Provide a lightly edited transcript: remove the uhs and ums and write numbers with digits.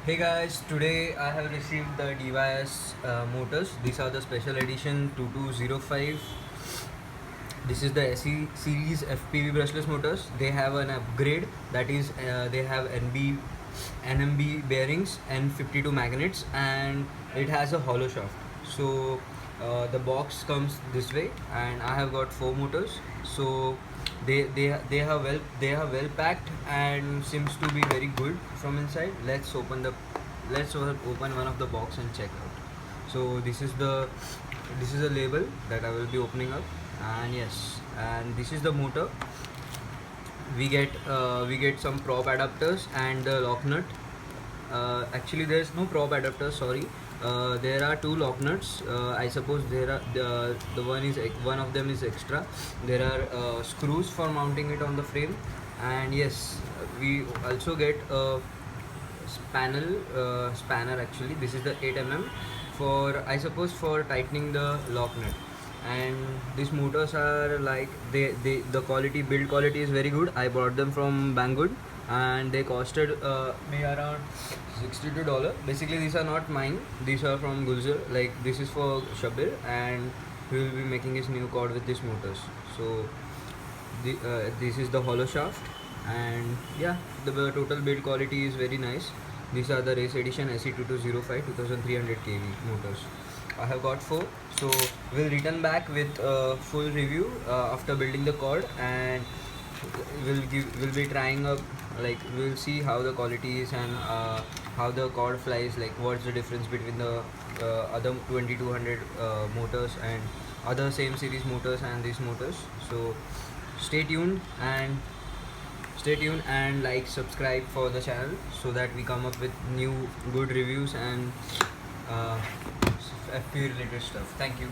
Hey guys, today I have received the DYS motors. These are the special edition 2205. This is the SE series FPV brushless motors. They have an upgrade, that is they have NMB bearings and 52 magnets, and it has a hollow shaft. So the box comes this way, and I have got four motors. So they have well packed and seems to be very good from inside. Let's open one of the box and check out. So this is a label that I will be opening up, and yes, and this is the motor. We get some prop adapters and the lock nut. Actually, there is no prop adapter. Sorry. There are two lock nuts. I suppose there are the one of them is extra. There are screws for mounting it on the frame, and yes, we also get a spanner. Actually, this is the 8 mm for, I suppose, for tightening the lock nut. And these motors are like, the quality, build quality is very good. I bought them from Banggood, and they costed me around $62. Basically, these are not mine. These are from Gulzar. Like, this is for Shabir, and he will be making his new cord with these motors. So this is the hollow shaft, and yeah, the total build quality is very nice. These are the race edition SE2205 2300 kV motors. I have got four, so we'll return back with a full review after building the cord, and we'll be trying up, like, we'll see how the quality is, and how the cord flies, like what's the difference between the other 2200 motors and other same series motors and these motors. So stay tuned and like, subscribe for the channel so that we come up with new good reviews and FP related stuff. Thank you.